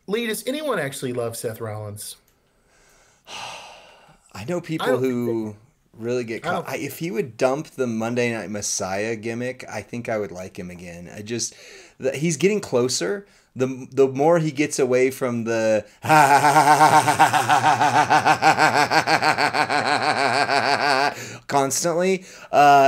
Lee, does anyone actually love Seth Rollins? I know I people don't think they, who really get I caught. don't think If he would dump the Monday Night Messiah gimmick, I think I would like him again. He's getting closer. The more he gets away from the constantly,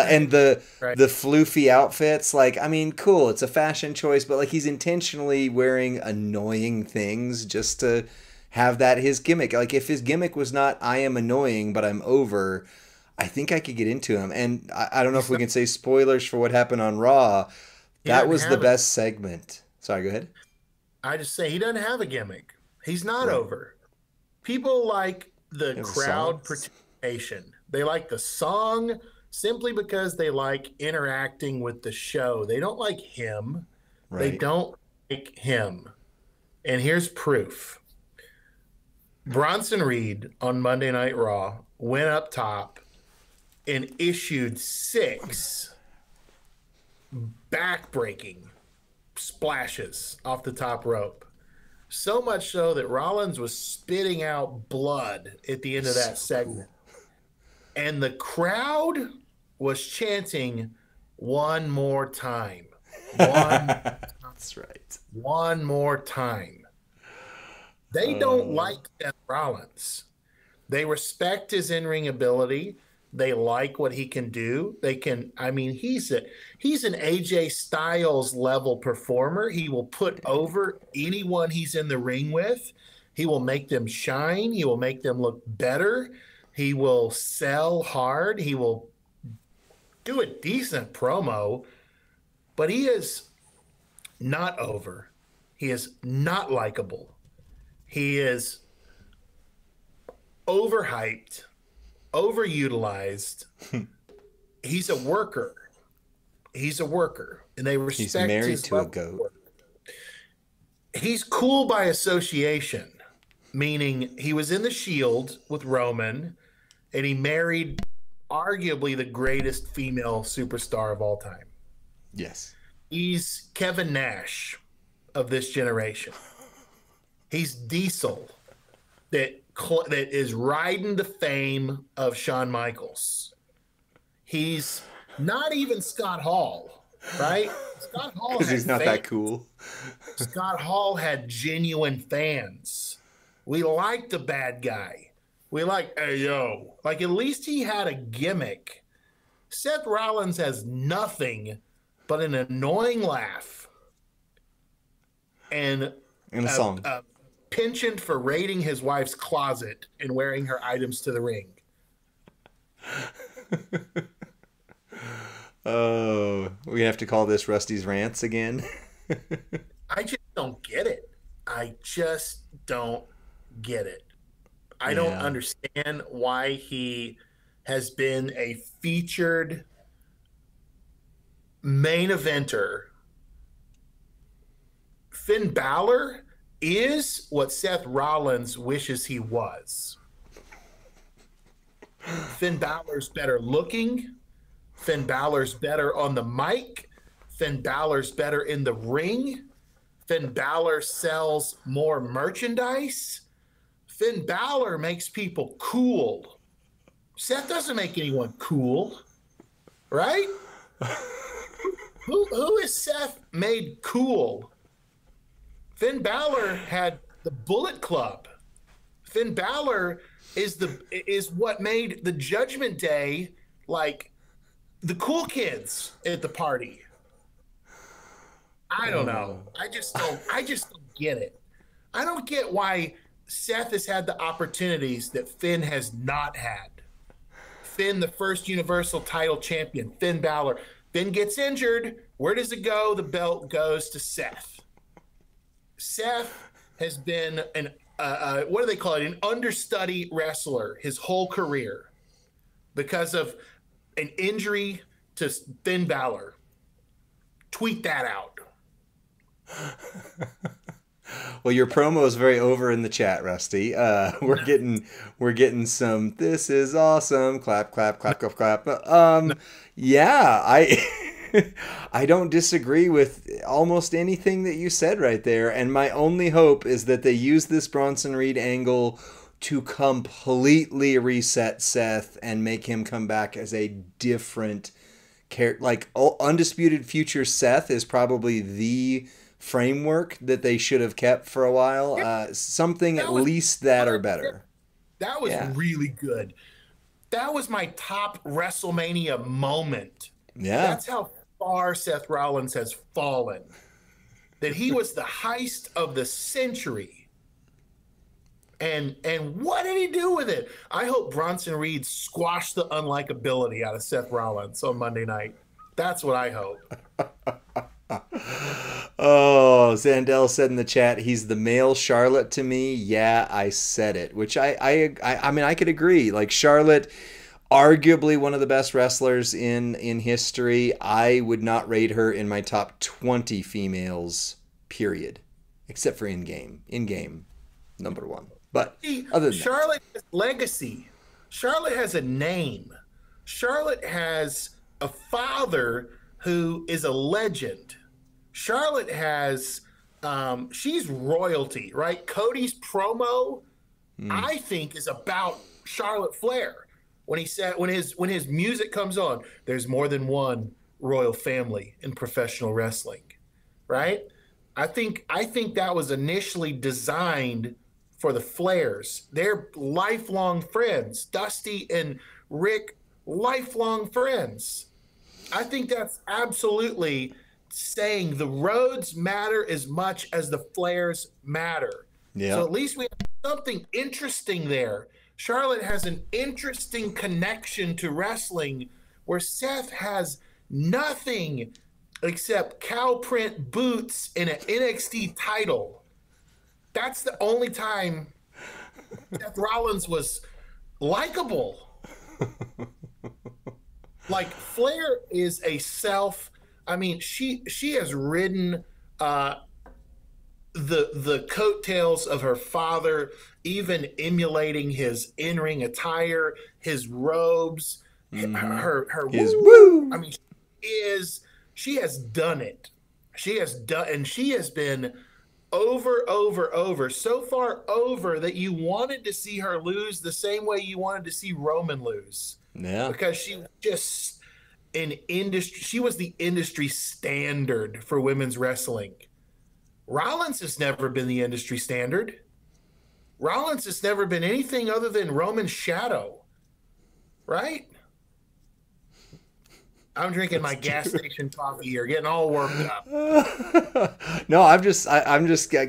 right, and the right. the floofy outfits, like I mean, cool. It's a fashion choice, but like he's intentionally wearing annoying things just to have that his gimmick. Like if his gimmick was not I am annoying but I'm over, I think I could get into him. And I don't know if He's we not can say spoilers for what happened on Raw. he That doesn't was the have it. best segment. Sorry, go ahead. I just say he doesn't have a gimmick. He's not Right. over. People like the It was a song. crowd participation. They like the song simply because they like interacting with the show. They don't like him. They Right. don't like him. And here's proof. Bronson Reed on Monday Night Raw went up top and issued six back-breaking splashes off the top rope. So much so that Rollins was spitting out blood at the end of So that cool. segment. And the crowd was chanting one more time. One, That's right. one more time. They don't Uh, like Seth Rollins. They respect his in-ring ability. They like what he can do. They can, I mean, he's an AJ Styles level performer. He will put over anyone he's in the ring with. He will make them shine. He will make them look better. He will sell hard. He will do a decent promo, but he is not over. He is not likable. He is overhyped, overutilized. He's a worker. He's a worker, and they he's respect married his to a level of goat. work. He's cool by association, meaning he was in the Shield with Roman, and he married arguably the greatest female superstar of all time. Yes. He's Kevin Nash of this generation. He's Diesel that is riding the fame of Shawn Michaels. He's not even Scott Hall, right? Scott Hall Because had he's not fans. that cool. Scott Hall had genuine fans. We liked the bad guy. We like, hey yo, like at least he had a gimmick. Seth Rollins has nothing but an annoying laugh and In a song. a penchant for raiding his wife's closet and wearing her items to the ring. Oh, we have to call this Rusty's Rants again. I just don't get it. I just don't get it. I don't Yeah. understand why he has been a featured main eventer. Finn Balor is what Seth Rollins wishes he was. Finn Balor's better looking. Finn Balor's better on the mic. Finn Balor's better in the ring. Finn Balor sells more merchandise. Finn Balor makes people cool. Seth doesn't make anyone cool, right? Who is Seth made cool? Finn Balor had the Bullet Club. Finn Balor is what made the Judgment Day like the cool kids at the party. I don't know. I just don't get it. I don't get why Seth has had the opportunities that Finn has not had. Finn, the first Universal title champion, Finn Balor. Finn gets injured. Where does it go? The belt goes to Seth. Seth has been an what do they call it? An understudy wrestler his whole career because of an injury to Finn Balor. Tweet that out. Well, your promo is very over in the chat, Rusty. We're getting some. This is awesome. Clap, clap, clap, clap, clap. Yeah, I I don't disagree with. almost anything that you said right there. And my only hope is that they use this Bronson Reed angle to completely reset Seth and make him come back as a different character. Like, Undisputed Future Seth is probably the framework that they should have kept for a while. Something at least that or better. That was really good. That was my top WrestleMania moment. Yeah. That's how far Seth Rollins has fallen. That he was the heist of the century. And what did he do with it? I hope Bronson Reed squashed the unlikability out of Seth Rollins on Monday night. That's what I hope. Oh, Zandel said in the chat, he's the male Charlotte to me. Yeah, I said it, which I mean, I could agree. Like, Charlotte, arguably one of the best wrestlers in history. I would not rate her in my top 20 females, period, except for in-game. In-game, number one. But other than Charlotte has legacy. Charlotte has a name. Charlotte has a father who is a legend. Charlotte has, she's royalty, right? Cody's promo, I think, is about Charlotte Flair. When he said, when his music comes on, there's more than one royal family in professional wrestling, right? I think that was initially designed for the Flairs. They're lifelong friends. Dusty and Rick, lifelong friends. I think that's absolutely saying the roads matter as much as the Flairs matter. Yeah. So at least we have something interesting there. Charlotte has an interesting connection to wrestling where Seth has nothing except cow print boots and an NXT title. That's the only time Seth Rollins was likable. Like, Flair is a I mean, she has ridden the coattails of her father, even emulating his in-ring attire, his robes, her his woo. I mean, she has done it. She has been over, so far over that you wanted to see her lose the same way you wanted to see Roman lose. Yeah. Because she was the industry standard for women's wrestling. Rollins has never been the industry standard. Rollins has never been anything other than Roman's shadow. Right? I'm drinking my gas station coffee here, getting all worked up. No, I'm just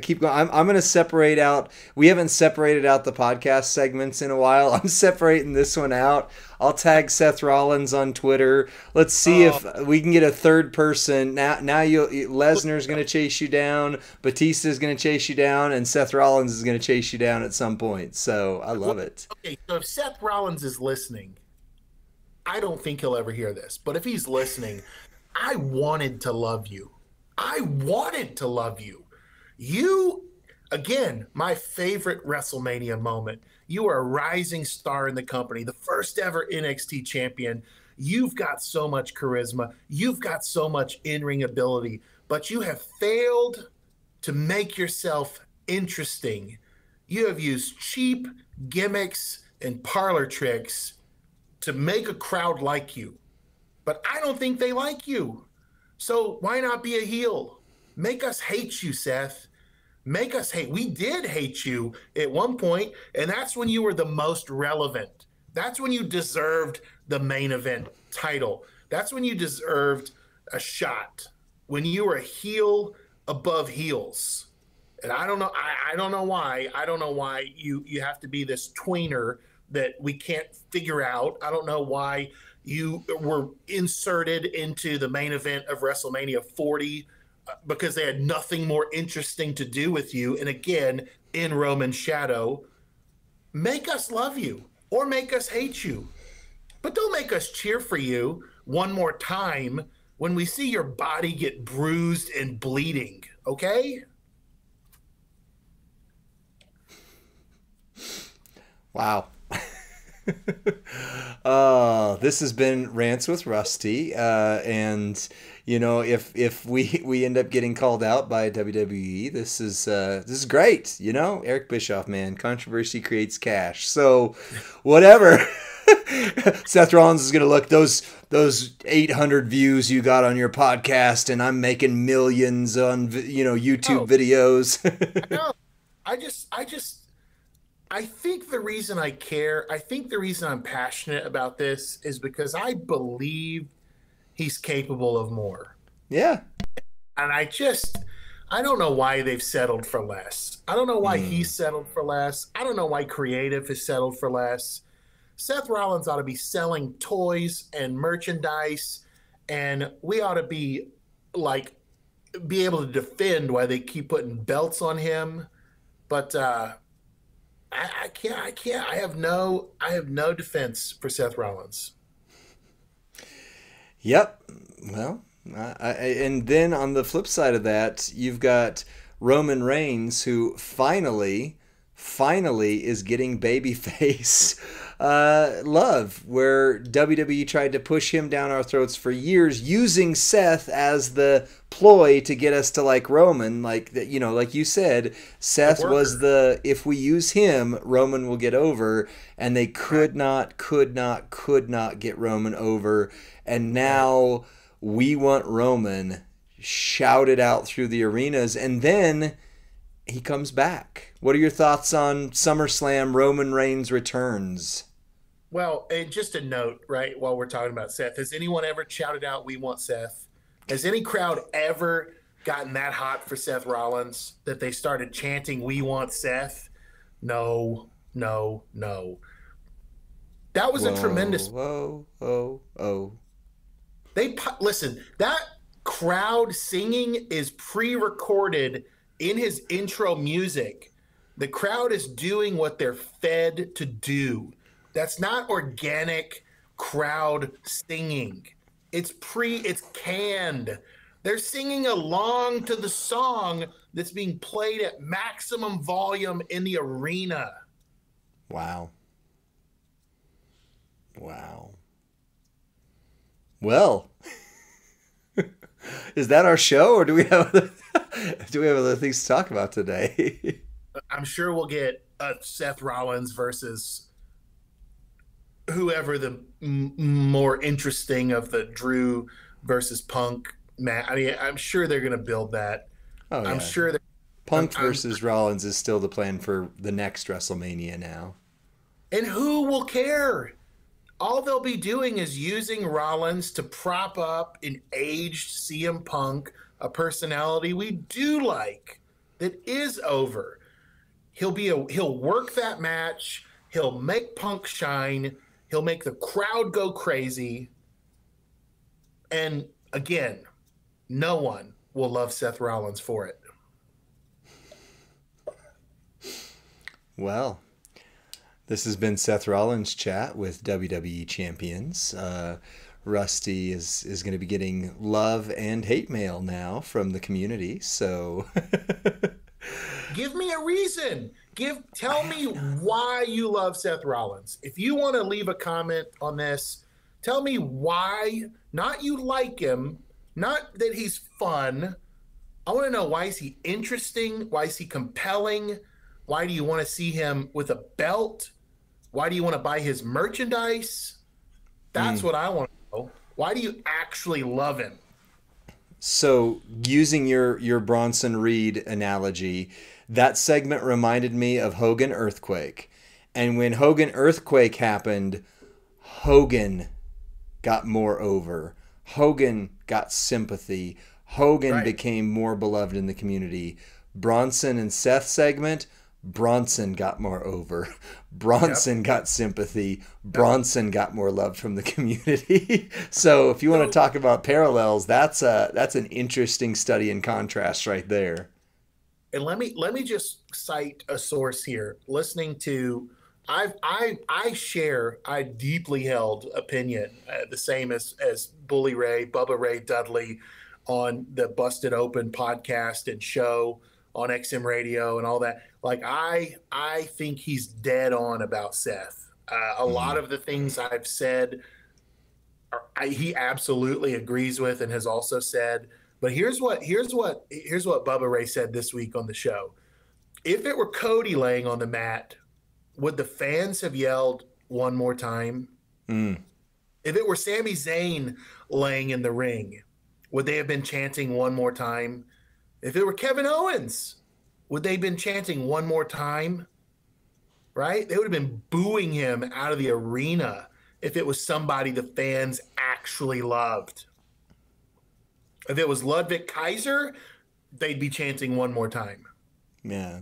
keep going. I'm going to separate out. We haven't separated out the podcast segments in a while. I'm separating this one out. I'll tag Seth Rollins on Twitter. Let's see if we can get a third person. Now Lesnar's going to chase you down. Batista's going to chase you down, and Seth Rollins is going to chase you down at some point. So I love it. Okay, so if Seth Rollins is listening, I don't think he'll ever hear this, but if he's listening, I wanted to love you. I wanted to love you. You, again, my favorite WrestleMania moment. You are a rising star in the company, the first ever NXT champion. You've got so much charisma. You've got so much in-ring ability, but you have failed to make yourself interesting. You have used cheap gimmicks and parlor tricks to make a crowd like you. But I don't think they like you. So why not be a heel? Make us hate you, Seth. Make us hate. We did hate you at one point, and that's when you were the most relevant. That's when you deserved the main event title. That's when you deserved a shot. When you were a heel above heels. And I don't know. I don't know why. I don't know why you have to be this tweener that we can't figure out. I don't know why you were inserted into the main event of WrestleMania 40 because they had nothing more interesting to do with you. And again, in Roman's shadow, make us love you or make us hate you. But don't make us cheer for you one more time when we see your body get bruised and bleeding, okay? Wow. This has been Rants with Rusty, and you know, if we end up getting called out by WWE, this is great. You know, Eric Bischoff, man, controversy creates cash. So, whatever. Seth Rollins is gonna look those 800 views you got on your podcast, and I'm making millions on YouTube No, videos. no. I think the reason I care, I think the reason I'm passionate about this is because I believe he's capable of more. Yeah. And I don't know why they've settled for less. I don't know why he's settled for less. I don't know why creative has settled for less. Seth Rollins ought to be selling toys and merchandise, and we ought to be able to defend why they keep putting belts on him. But I can't. I have no defense for Seth Rollins. Yep. Well, and then on the flip side of that, you've got Roman Reigns, who finally is getting babyface love, where WWE tried to push him down our throats for years, using Seth as the ploy to get us to like Roman. Like that, you know, like you said, Seth was if we use him, Roman will get over, and they could not get Roman over. And now we want Roman shouted out through the arenas, and then he comes back. What are your thoughts on SummerSlam Roman Reigns returns? Well, and just a note, right, while we're talking about Seth, has anyone ever shouted out, "We want Seth"? Has any crowd ever gotten that hot for Seth Rollins that they started chanting, "We want Seth"? No, no, no. That was a tremendous. Whoa. Listen, that crowd singing is pre-recorded in his intro music. The crowd is doing what they're fed to do. That's not organic crowd singing. It's canned. They're singing along to the song that's being played at maximum volume in the arena. Wow. Well, is that our show, or do we have other things to talk about today? I'm sure we'll get Seth Rollins versus whoever the more interesting of the Drew versus Punk match. I mean, I'm sure they're going to build that. Oh, yeah. I'm sure that Punk versus Rollins is still the plan for the next WrestleMania now. And who will care? All they'll be doing is using Rollins to prop up an aged CM Punk, a personality we do like, that is over. He'll work that match. He'll make Punk shine. He'll make the crowd go crazy. And again, no one will love Seth Rollins for it. Well, this has been Seth Rollins Chat with WWE Champions. Rusty is going to be getting love and hate mail now from the community. So give me a reason. Tell me why you love Seth Rollins. If you want to leave a comment on this, tell me why. Not you like him, not that he's fun. I want to know, why is he interesting? Why is he compelling? Why do you want to see him with a belt? Why do you want to buy his merchandise? That's what I want to know. Why do you actually love him? So, using your Bronson Reed analogy, that segment reminded me of Hogan Earthquake. And when Hogan Earthquake happened, Hogan got more over. Hogan got sympathy. Hogan became more beloved in the community. Bronson and Seth segment, Bronson got more over. Bronson got sympathy. Bronson got more love from the community. So if you want to talk about parallels, that's an interesting study in contrast right there. And let me just cite a source here. Listening to, I share a deeply held opinion, the same as Bully Ray, Bubba Ray Dudley, on the Busted Open podcast and show on XM Radio and all that. Like, I think he's dead on about Seth. A lot of the things I've said he absolutely agrees with and has also said. But here's what Bubba Ray said this week on the show. If it were Cody laying on the mat, would the fans have yelled one more time? Mm. If it were Sami Zayn laying in the ring, would they have been chanting one more time? If it were Kevin Owens, would they have been chanting one more time? Right? They would have been booing him out of the arena if it was somebody the fans actually loved. If it was Ludwig Kaiser, they'd be chanting one more time. Yeah.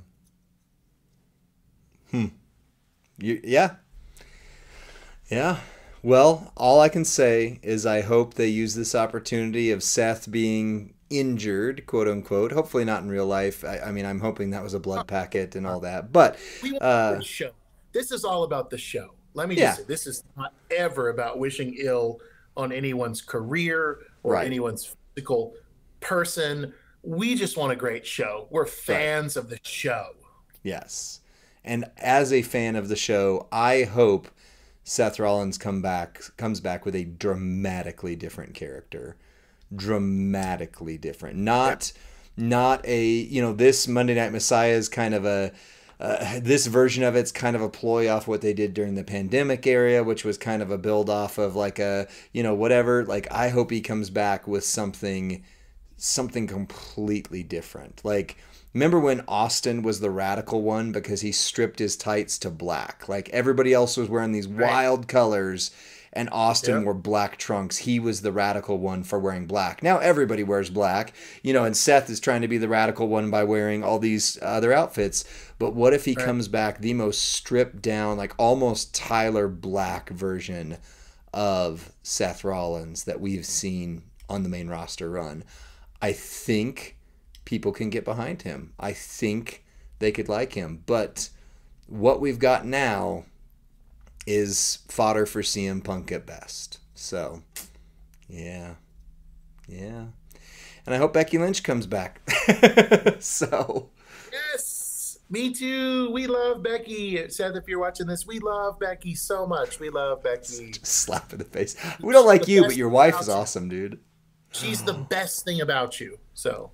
Yeah. Yeah. Well, all I can say is I hope they use this opportunity of Seth being injured, quote unquote. Hopefully not in real life. I mean, I'm hoping that was a blood packet and all that. But we want the show. This is all about the show. Let me just say, this is not ever about wishing ill on anyone's career or anyone's physical person. We just want a great show. We're fans of the show. Yes. And as a fan of the show, I hope Seth Rollins comes back with a dramatically different character. Dramatically different. Not a, this Monday Night Messiah is kind of a, this version of it's kind of a ploy off what they did during the pandemic era, which was kind of a build off of like a, whatever. Like, I hope he comes back with something completely different. Like, remember when Austin was the radical one because he stripped his tights to black? Like, everybody else was wearing these wild colors and Austin wore black trunks. He was the radical one for wearing black. Now everybody wears black, and Seth is trying to be the radical one by wearing all these other outfits. But what if he comes back the most stripped down, like almost Tyler Black version of Seth Rollins that we've seen on the main roster run? I think people can get behind him. I think they could like him. But what we've got now is fodder for CM Punk at best. So, yeah. And I hope Becky Lynch comes back. So. Yes, me too. We love Becky. Seth, if you're watching this, we love Becky so much. We love Becky. Just slap in the face. We don't like you, but your wife is awesome, dude. She's the best thing about you. So.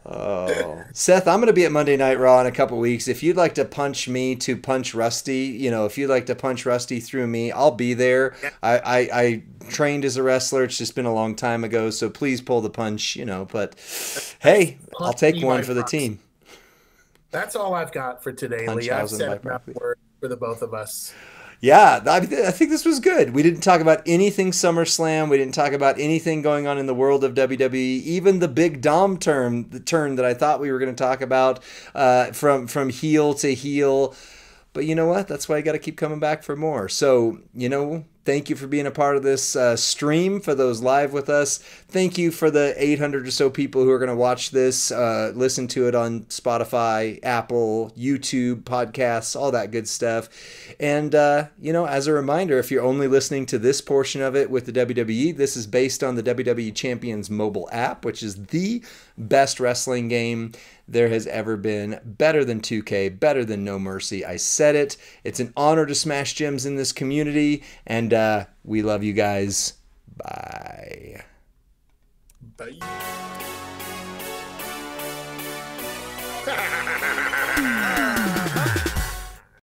Oh, Seth, I'm going to be at Monday Night Raw in a couple weeks. If you'd like to punch me to punch Rusty, if you'd like to punch Rusty through me, I'll be there. I trained as a wrestler. It's just been a long time ago, so please pull the punch, But hey, I'll take one for the team. That's all I've got for today, Lee. I've said enough word for the both of us. Yeah, I think this was good. We didn't talk about anything SummerSlam. We didn't talk about anything going on in the world of WWE. Even the Big Dom turn that I thought we were going to talk about from heel to heel. But you know what? That's why you got to keep coming back for more. So, thank you for being a part of this stream, for those live with us. Thank you for the 800 or so people who are going to watch this, listen to it on Spotify, Apple, YouTube, podcasts, all that good stuff. And, as a reminder, if you're only listening to this portion of it with the WWE, this is based on the WWE Champions mobile app, which is the best wrestling game there has ever been. Better than 2K, better than No Mercy. I said it. It's an honor to smash gems in this community, and we love you guys. Bye. Bye.